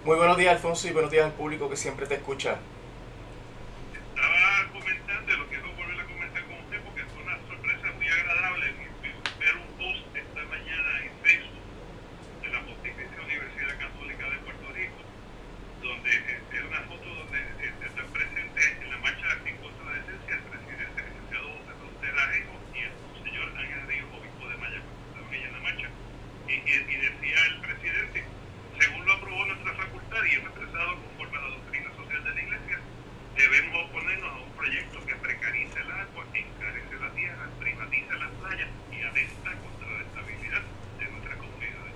Muy buenos días, Alfonso, y buenos días al público que siempre te escucha. Estaba comentando, y lo quiero volver a comentar con usted porque fue una sorpresa muy agradable ver un post esta mañana en Facebook de la Pontificia Universidad Católica de Puerto Rico, donde es una foto donde están presentes en la marcha en contra de la decencia el presidente licenciado José Frontera y el señor Ángel Ríos, obispo de Mayagüez, estaban ahí en la marcha, y decía el presidente: según lo aprobó nuestra facultad y es expresado conforme a la doctrina social de la Iglesia, debemos oponernos a un proyecto que precarice el agua, encarece la tierra, privatiza las playas y atenta contra la estabilidad de nuestras comunidades.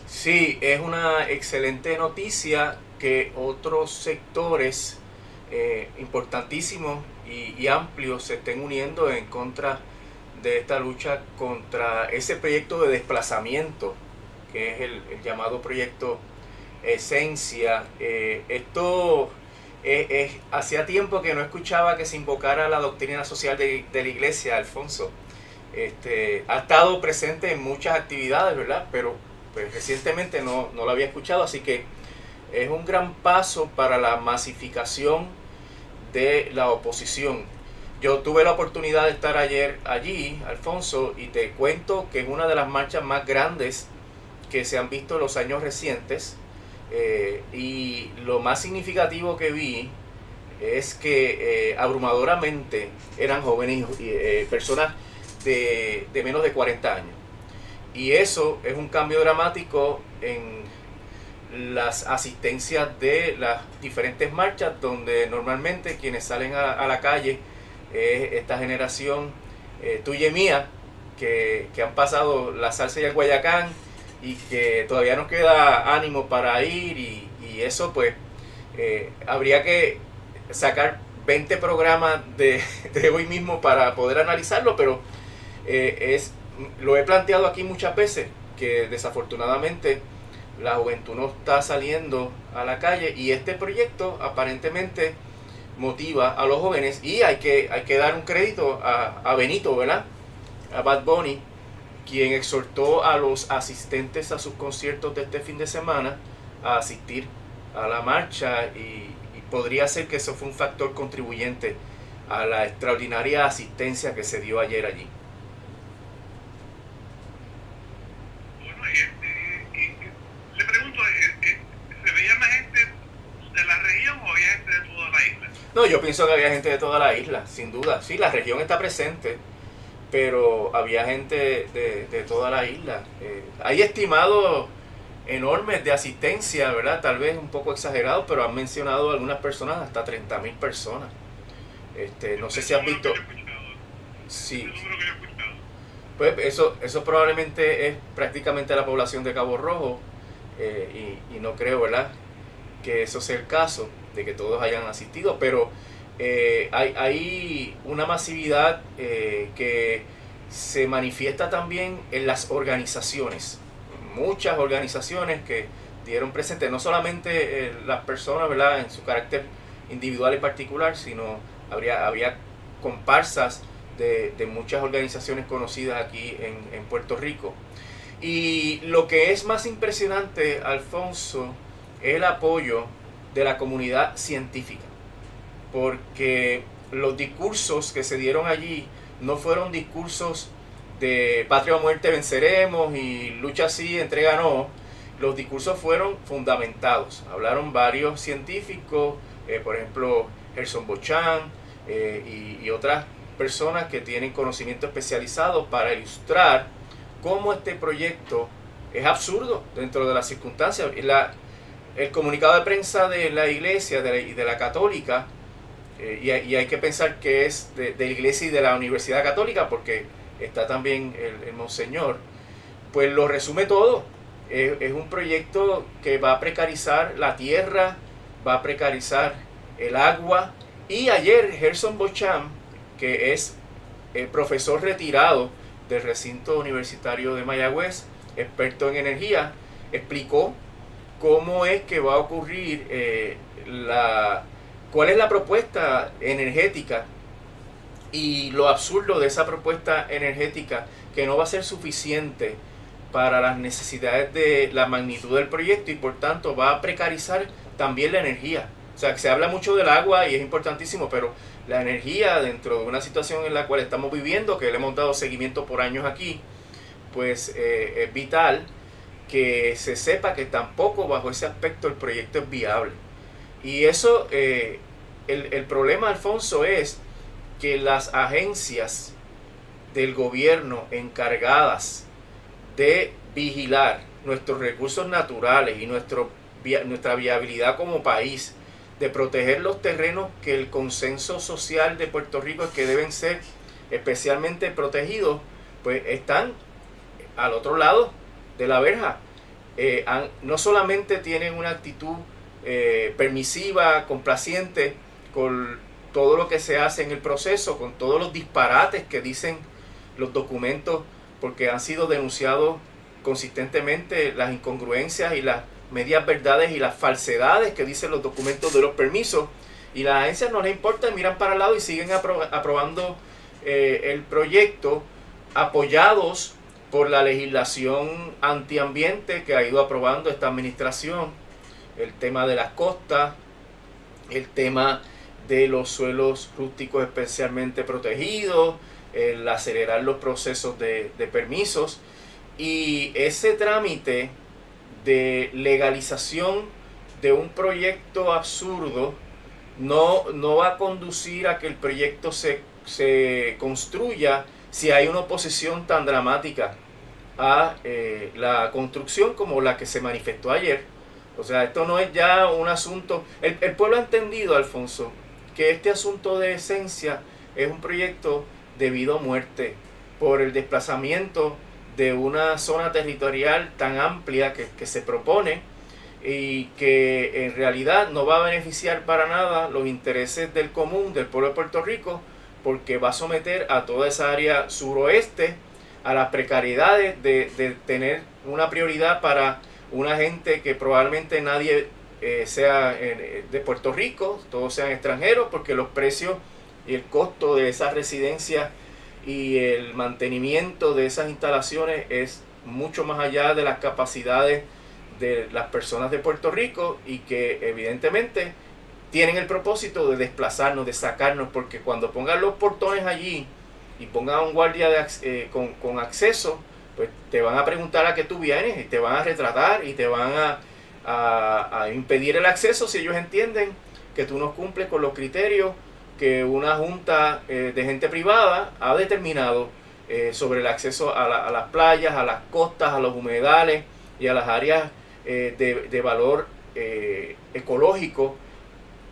Sí, es una excelente noticia que otros sectores importantísimos y amplios se estén uniendo en contra de esta lucha contra ese proyecto de desplazamiento, que es el llamado proyecto Esencia. Hacía tiempo que no escuchaba que se invocara la doctrina social de la iglesia, Alfonso. Ha estado presente en muchas actividades, ¿verdad? Pero pues, recientemente no lo había escuchado, así que es un gran paso para la masificación de la oposición. Yo tuve la oportunidad de estar ayer allí, Alfonso, y te cuento que es una de las marchas más grandes que se han visto en los años recientes. Y lo más significativo que vi es que abrumadoramente eran jóvenes y personas de menos de 40 años. Y eso es un cambio dramático en las asistencias de las diferentes marchas, donde normalmente quienes salen a la calle es esta generación tuya y mía, que han pasado la salsa y el guayacán y que todavía nos queda ánimo para ir y eso pues habría que sacar 20 programas de hoy mismo para poder analizarlo, pero lo he planteado aquí muchas veces, que desafortunadamente la juventud no está saliendo a la calle y este proyecto aparentemente motiva a los jóvenes y hay que dar un crédito a Benito, ¿verdad? A Bad Bunny, quien exhortó a los asistentes a sus conciertos de este fin de semana a asistir a la marcha y podría ser que eso fue un factor contribuyente a la extraordinaria asistencia que se dio ayer allí. Bueno, le pregunto, ¿se veía más gente de la región o había gente de toda la isla? No, yo pienso que había gente de toda la isla, sin duda. Sí, la región está presente, pero había gente de toda la isla. Hay estimados enormes de asistencia, ¿verdad? Tal vez un poco exagerado, pero han mencionado algunas personas hasta 30.000 personas. No Ese sé es si el has número que yo visto. he escuchado. Ese es Sí, el número que yo he escuchado. pues eso probablemente es prácticamente la población de Cabo Rojo y no creo, ¿verdad? Que eso sea el caso, de que todos hayan asistido, pero hay una masividad que se manifiesta también en las organizaciones. Muchas organizaciones que dieron presente, no solamente las personas, ¿verdad? En su carácter individual y particular, sino había comparsas de muchas organizaciones conocidas aquí en Puerto Rico. Y lo que es más impresionante, Alfonso, es el apoyo de la comunidad científica, porque los discursos que se dieron allí no fueron discursos de patria o muerte venceremos y lucha sí, entrega no. Los discursos fueron fundamentados. Hablaron varios científicos, por ejemplo, Gerson Bochán y otras personas que tienen conocimiento especializado para ilustrar cómo este proyecto es absurdo dentro de las circunstancias. El comunicado de prensa de la iglesia y de la católica, y hay que pensar que es de la iglesia y de la Universidad Católica, porque está también el monseñor, pues lo resume todo. Es un proyecto que va a precarizar la tierra, va a precarizar el agua. Y ayer Gerson Bocham, que es el profesor retirado del recinto universitario de Mayagüez, experto en energía, explicó cómo es que va a ocurrir cuál es la propuesta energética y lo absurdo de esa propuesta energética, que no va a ser suficiente para las necesidades de la magnitud del proyecto y por tanto va a precarizar también la energía. O sea, que se habla mucho del agua y es importantísimo, pero la energía dentro de una situación en la cual estamos viviendo, que le hemos dado seguimiento por años aquí, pues es vital que se sepa que tampoco bajo ese aspecto el proyecto es viable. Y eso, el problema, Alfonso, es que las agencias del gobierno encargadas de vigilar nuestros recursos naturales y nuestra viabilidad como país, de proteger los terrenos que el consenso social de Puerto Rico es que deben ser especialmente protegidos, pues están al otro lado de la verja. No solamente tienen una actitud permisiva, complaciente con todo lo que se hace en el proceso, con todos los disparates que dicen los documentos, porque han sido denunciados consistentemente las incongruencias y las medias verdades y las falsedades que dicen los documentos de los permisos, y las agencias no les importa, miran para el lado y siguen aprobando el proyecto, apoyados por la legislación antiambiente que ha ido aprobando esta administración, el tema de las costas, el tema de los suelos rústicos especialmente protegidos, el acelerar los procesos de permisos, y ese trámite de legalización de un proyecto absurdo no va a conducir a que el proyecto se construya si hay una oposición tan dramática a la construcción como la que se manifestó ayer. O sea, esto no es ya un asunto... El pueblo ha entendido, Alfonso, que este asunto de esencia es un proyecto de vida o muerte por el desplazamiento de una zona territorial tan amplia que se propone y que en realidad no va a beneficiar para nada los intereses del común del pueblo de Puerto Rico, porque va a someter a toda esa área suroeste a las precariedades de tener una prioridad para una gente que probablemente nadie sea de Puerto Rico, todos sean extranjeros, porque los precios y el costo de esas residencias y el mantenimiento de esas instalaciones es mucho más allá de las capacidades de las personas de Puerto Rico, y que evidentemente tienen el propósito de desplazarnos, de sacarnos, porque cuando pongan los portones allí y pongan un guardia con acceso, pues te van a preguntar a qué tú vienes y te van a retratar y te van a impedir el acceso si ellos entienden que tú no cumples con los criterios que una junta de gente privada ha determinado sobre el acceso a las playas, a las costas, a los humedales y a las áreas de valor ecológico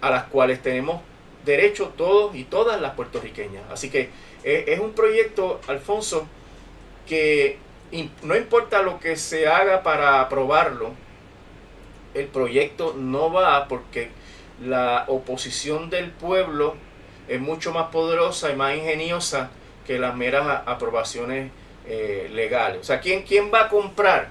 a las cuales tenemos derecho todos y todas las puertorriqueñas. Así que es un proyecto, Alfonso, que no importa lo que se haga para aprobarlo, el proyecto no va, porque la oposición del pueblo es mucho más poderosa y más ingeniosa que las meras aprobaciones legales. O sea, ¿quién va a comprar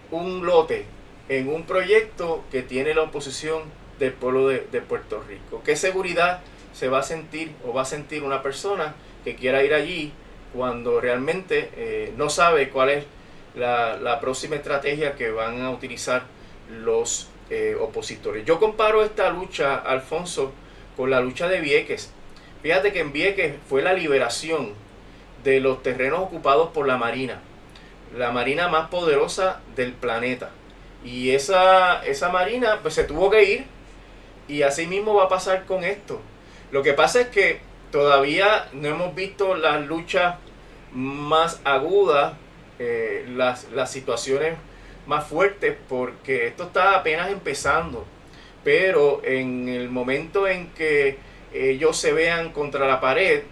un lote en un proyecto que tiene la oposición del pueblo de Puerto Rico? ¿Qué seguridad se va a sentir o va a sentir una persona que quiera ir allí cuando realmente no sabe cuál es la próxima estrategia que van a utilizar los opositores? Yo comparo esta lucha, Alfonso, con la lucha de Vieques. Fíjate que en Vieques fue la liberación de los terrenos ocupados por la Marina más poderosa del planeta. Y esa Marina pues se tuvo que ir, y así mismo va a pasar con esto. Lo que pasa es que todavía no hemos visto las luchas más agudas, las situaciones más fuertes, porque esto está apenas empezando. Pero en el momento en que ellos se vean contra la pared,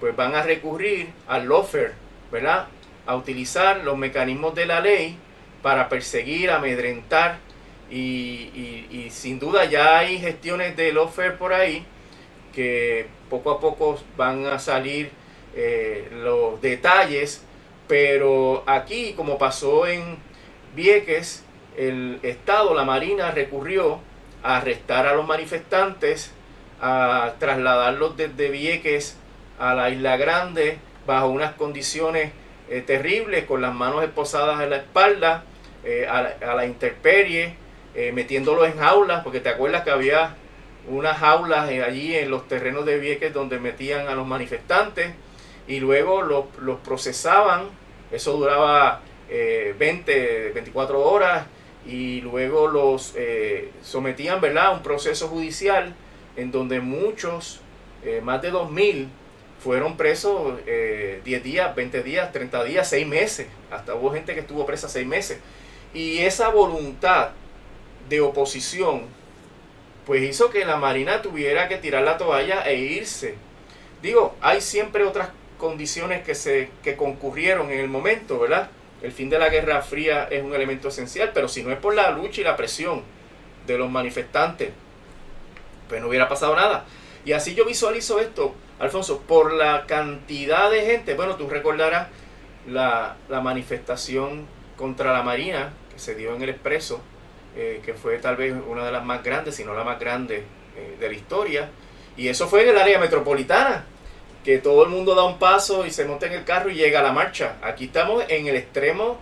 pues van a recurrir al lawfare, ¿verdad? A utilizar los mecanismos de la ley para perseguir, amedrentar, y sin duda ya hay gestiones de lawfare por ahí que poco a poco van a salir los detalles, pero aquí, como pasó en Vieques, el Estado, la Marina, recurrió a arrestar a los manifestantes, a trasladarlos desde Vieques a la Isla Grande bajo unas condiciones terribles, con las manos esposadas en la espalda, a la intemperie, metiéndolos en jaulas, porque te acuerdas que había unas jaulas allí en los terrenos de Vieques donde metían a los manifestantes, y luego los procesaban. Eso duraba 24 horas, y luego los sometían, ¿verdad?, a un proceso judicial en donde muchos, más de 2000, fueron presos 10 días, 20 días, 30 días, 6 meses. Hasta hubo gente que estuvo presa 6 meses. Y esa voluntad de oposición pues hizo que la Marina tuviera que tirar la toalla e irse. Digo, hay siempre otras condiciones que concurrieron en el momento, ¿verdad? El fin de la Guerra Fría es un elemento esencial, pero si no es por la lucha y la presión de los manifestantes, pues no hubiera pasado nada. Y así yo visualizo esto, Alfonso, por la cantidad de gente. Bueno, tú recordarás la manifestación contra la Marina que se dio en el Expreso, que fue tal vez una de las más grandes, si no la más grande de la historia. Y eso fue en el área metropolitana, que todo el mundo da un paso y se monta en el carro y llega a la marcha. Aquí estamos en el extremo,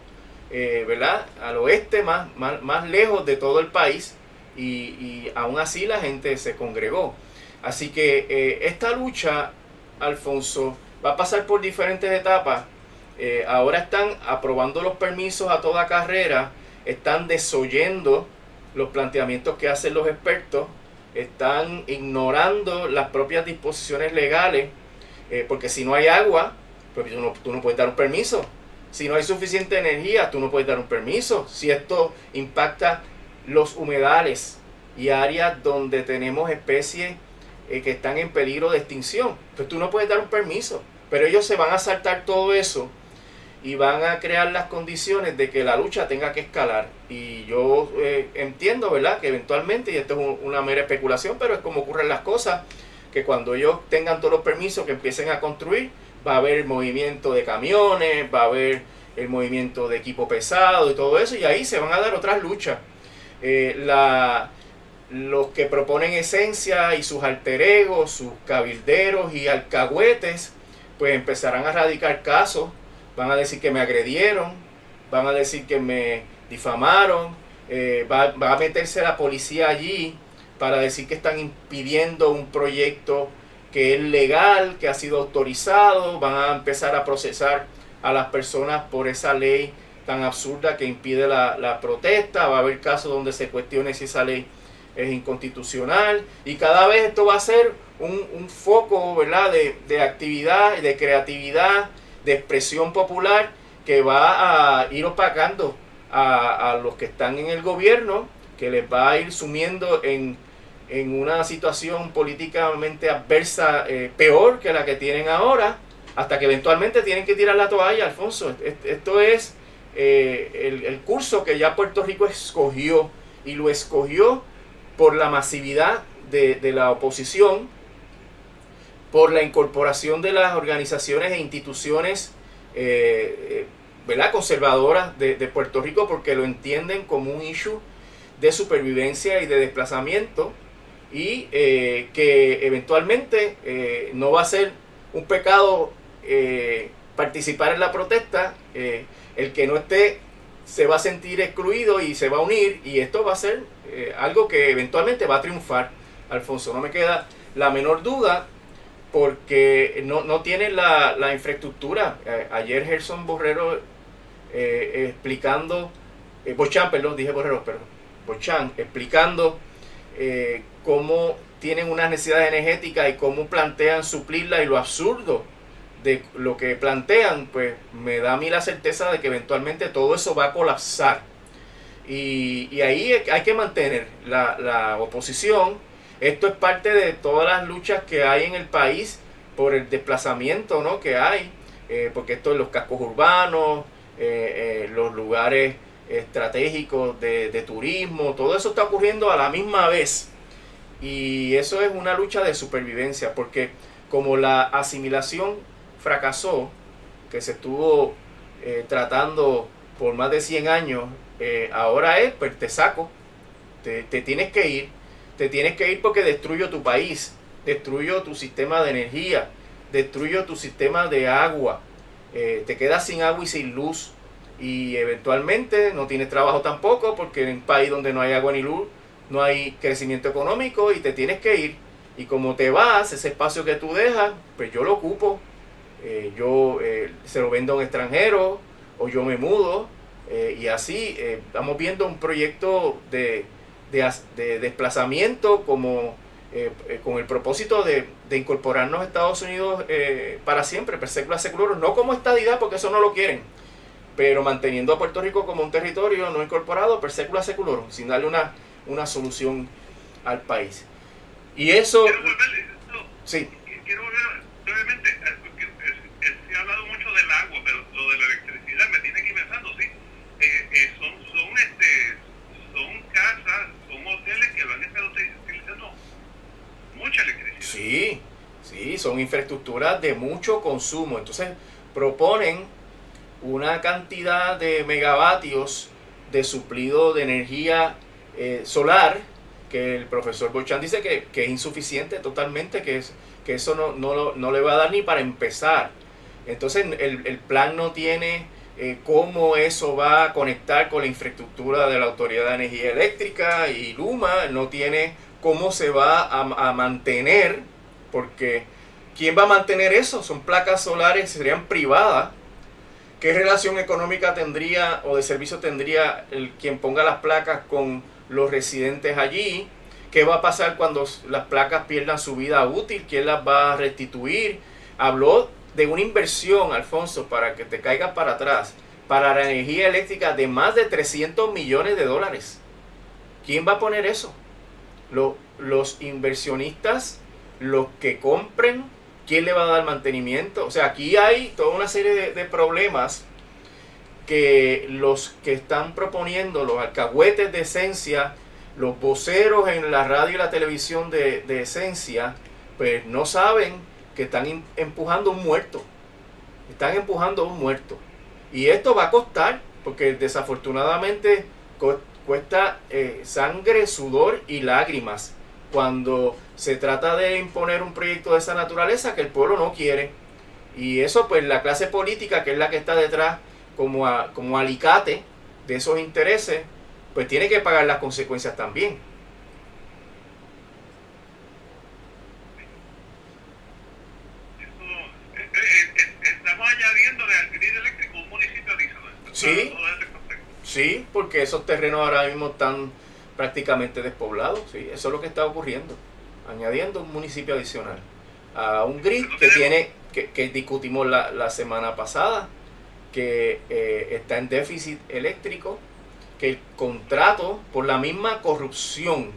¿verdad?, al oeste, más lejos de todo el país, y aún así la gente se congregó. Así que esta lucha, Alfonso, va a pasar por diferentes etapas. Ahora están aprobando los permisos a toda carrera, están desoyendo los planteamientos que hacen los expertos, están ignorando las propias disposiciones legales, porque si no hay agua, pues tú no puedes dar un permiso. Si no hay suficiente energía, tú no puedes dar un permiso. Si esto impacta los humedales y áreas donde tenemos especies que están en peligro de extinción, pues tú no puedes dar un permiso. Pero ellos se van a saltar todo eso y van a crear las condiciones de que la lucha tenga que escalar. Y yo entiendo, ¿verdad?, que eventualmente, y esto es una mera especulación, pero es como ocurren las cosas, que cuando ellos tengan todos los permisos, que empiecen a construir, va a haber movimiento de camiones, va a haber el movimiento de equipo pesado y todo eso, y ahí se van a dar otras luchas. Los que proponen esencia y sus alter egos, sus cabilderos y alcahuetes, pues empezarán a radicar casos. Van a decir que me agredieron, van a decir que me difamaron, va a meterse la policía allí para decir que están impidiendo un proyecto que es legal, que ha sido autorizado. Van a empezar a procesar a las personas por esa ley tan absurda que impide la protesta. Va a haber casos donde se cuestione si esa ley es inconstitucional, y cada vez esto va a ser un foco, ¿verdad?, de actividad, de creatividad, de expresión popular, que va a ir opacando a los que están en el gobierno, que les va a ir sumiendo en una situación políticamente adversa, peor que la que tienen ahora, hasta que eventualmente tienen que tirar la toalla, Alfonso. Esto es el curso que ya Puerto Rico escogió, y lo escogió por la masividad de la oposición, por la incorporación de las organizaciones e instituciones ¿verdad?, conservadoras de Puerto Rico, porque lo entienden como un issue de supervivencia y de desplazamiento, y que eventualmente no va a ser un pecado participar en la protesta. El que no esté se va a sentir excluido y se va a unir, y esto va a ser algo que eventualmente va a triunfar, Alfonso. No me queda la menor duda, porque no tienen la infraestructura. Ayer Gerson Borrero explicando, Bochán, perdón, dije Borrero, perdón, Bochán, explicando cómo tienen unas necesidades energéticas y cómo plantean suplirlas, y lo absurdo de lo que plantean, pues me da a mí la certeza de que eventualmente todo eso va a colapsar. Y ahí hay que mantener la oposición. Esto es parte de todas las luchas que hay en el país por el desplazamiento, ¿no?, que hay, porque esto es los cascos urbanos, los lugares estratégicos de turismo, todo eso está ocurriendo a la misma vez, y eso es una lucha de supervivencia, porque como la asimilación fracasó, que se estuvo tratando por más de 100 años, ahora es, pues te saco, te tienes que ir porque destruyo tu país, destruyo tu sistema de energía, destruyo tu sistema de agua, te quedas sin agua y sin luz, y eventualmente no tienes trabajo tampoco, porque en un país donde no hay agua ni luz no hay crecimiento económico y te tienes que ir. Y como te vas, ese espacio que tú dejas, pues yo lo ocupo, yo se lo vendo a un extranjero o yo me mudo, y así estamos viendo un proyecto de desplazamiento como con el propósito de incorporarnos a Estados Unidos para siempre, per secula seculorum, no como estadidad, porque eso no lo quieren, pero manteniendo a Puerto Rico como un territorio no incorporado per secula seculorum, sin darle una solución al país. Y eso... Sí. Quiero volver brevemente, porque se ha hablado mucho del agua, pero lo de la electricidad me tiene que pensando, sí. Son casas, son hoteles que van a estar utilizando mucha electricidad. Sí, sí, son infraestructuras de mucho consumo. Entonces proponen una cantidad de megavatios de suplido de energía solar, que el profesor Bochán dice que es insuficiente totalmente, que eso no le va a dar ni para empezar. Entonces el plan no tiene cómo eso va a conectar con la infraestructura de la Autoridad de Energía Eléctrica y Luma, no tiene cómo se va a mantener, porque ¿quién va a mantener eso? Son placas solares, serían privadas. ¿Qué relación económica tendría o de servicio tendría quien ponga las placas con los residentes allí? ¿Qué va a pasar cuando las placas pierdan su vida útil? ¿Quién las va a restituir? Habló de una inversión, Alfonso, para que te caigas para atrás, para la energía eléctrica de más de $300 millones. ¿Quién va a poner eso? Los inversionistas, los que compren. ¿Quién le va a dar mantenimiento? O sea, aquí hay toda una serie de problemas que los que están proponiendo, los alcahuetes de Esencia, los voceros en la radio y la televisión de Esencia, pues no saben que están empujando un muerto. Están empujando un muerto. Y esto va a costar, porque desafortunadamente cuesta sangre, sudor y lágrimas cuando se trata de imponer un proyecto de esa naturaleza que el pueblo no quiere. Y eso, pues la clase política, que es la que está detrás como alicate de esos intereses, pues tiene que pagar las consecuencias también. Estamos añadiéndole al grid eléctrico un municipio adicional. Sí, sí, porque esos terrenos ahora mismo están prácticamente despoblados. Sí, eso es lo que está ocurriendo, añadiendo un municipio adicional a un grid que discutimos la semana pasada, que está en déficit eléctrico, que el contrato, por la misma corrupción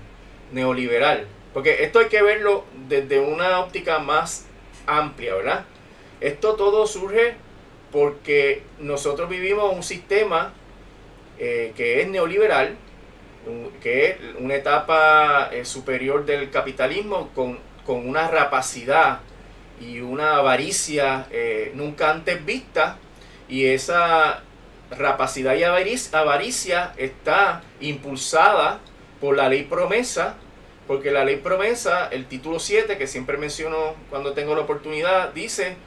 neoliberal, porque esto hay que verlo desde una óptica más amplia, ¿verdad? Esto todo surge porque nosotros vivimos un sistema que es neoliberal, que es una etapa superior del capitalismo con una rapacidad y una avaricia nunca antes vista, y esa rapacidad y avaricia está impulsada por la ley promesa, porque la ley promesa, el título 7, que siempre menciono cuando tengo la oportunidad, dice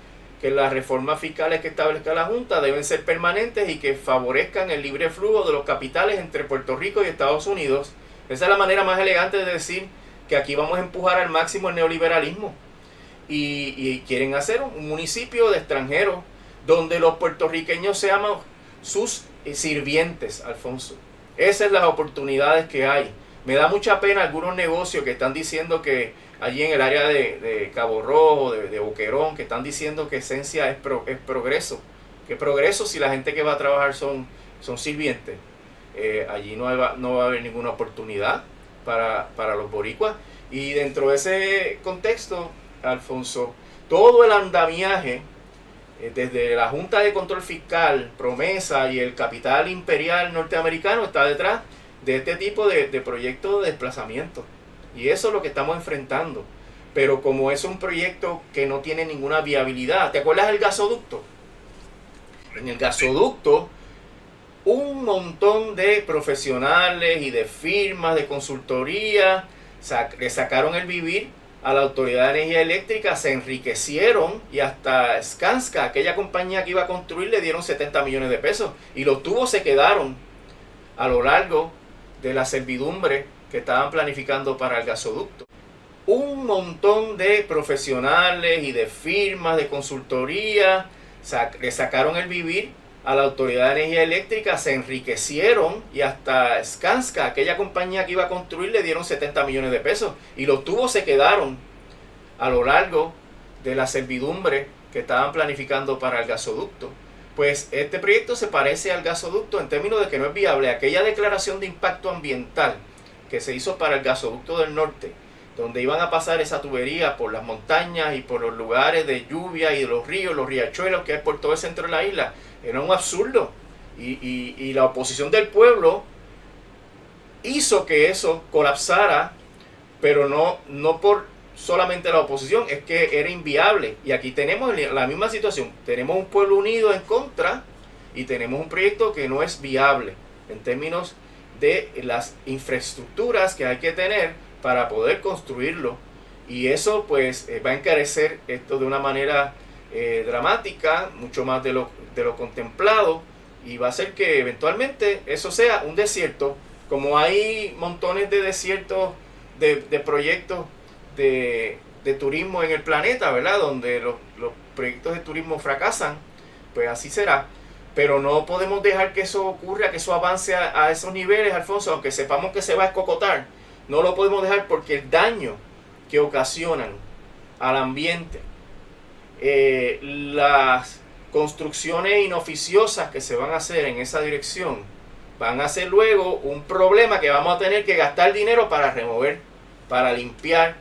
que las reformas fiscales que establezca la Junta deben ser permanentes y que favorezcan el libre flujo de los capitales entre Puerto Rico y Estados Unidos. Esa es la manera más elegante de decir que aquí vamos a empujar al máximo el neoliberalismo. Y quieren hacer un municipio de extranjeros donde los puertorriqueños seamos sus sirvientes, Alfonso. Esas son las oportunidades que hay. Me da mucha pena algunos negocios que están diciendo que allí en el área de Cabo Rojo, de Boquerón, que están diciendo que Esencia es progreso. ¿Qué progreso si la gente que va a trabajar son sirvientes? Allí no va a haber ninguna oportunidad para los boricuas. Y dentro de ese contexto, Alfonso, todo el andamiaje, desde la Junta de Control Fiscal, Promesa y el capital imperial norteamericano, está detrás de este tipo de proyectos de desplazamiento. Y eso es lo que estamos enfrentando. Pero como es un proyecto que no tiene ninguna viabilidad, ¿te acuerdas del gasoducto? En el gasoducto, un montón de profesionales y de firmas de consultoría le sacaron el vivir a la Autoridad de Energía Eléctrica, se enriquecieron y hasta Skanska, aquella compañía que iba a construir, le dieron 70 millones de pesos y los tubos se quedaron a lo largo de la servidumbre que estaban planificando para el gasoducto. Un montón de profesionales y de firmas de consultoría le sacaron el vivir a la Autoridad de Energía Eléctrica, se enriquecieron y hasta Skanska, aquella compañía que iba a construir, le dieron 70 millones de pesos y los tubos se quedaron a lo largo de la servidumbre que estaban planificando para el gasoducto. Pues este proyecto se parece al gasoducto en términos de que no es viable. Aquella declaración de impacto ambiental que se hizo para el gasoducto del norte, donde iban a pasar esa tubería por las montañas y por los lugares de lluvia y de los ríos, los riachuelos que hay por todo el centro de la isla, era un absurdo. Y la oposición del pueblo hizo que eso colapsara, pero no por solamente la oposición, es que era inviable. Y aquí tenemos la misma situación. Tenemos un pueblo unido en contra y tenemos un proyecto que no es viable en términos de las infraestructuras que hay que tener para poder construirlo. Y eso pues va a encarecer esto de una manera dramática, mucho más de lo contemplado, y va a hacer que eventualmente eso sea un desierto, como hay montones de desiertos de proyectos de turismo en el planeta, ¿verdad? Donde los proyectos de turismo fracasan, pues así será. Pero no podemos dejar que eso ocurra, que eso avance a esos niveles, Alfonso, aunque sepamos que se va a escocotar. No lo podemos dejar porque el daño que ocasionan al ambiente, las construcciones inoficiosas que se van a hacer en esa dirección, van a ser luego un problema que vamos a tener que gastar dinero para remover, para limpiar,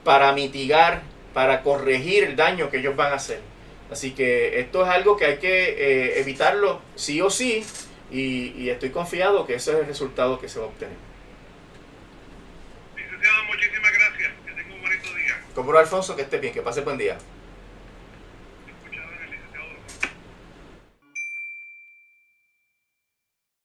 para mitigar, para corregir el daño que ellos van a hacer. Así que esto es algo que hay que evitarlo sí o sí, y estoy confiado que ese es el resultado que se va a obtener. Licenciado, muchísimas gracias. Que tenga un bonito día. Como Alfonso, que esté bien, que pase buen día.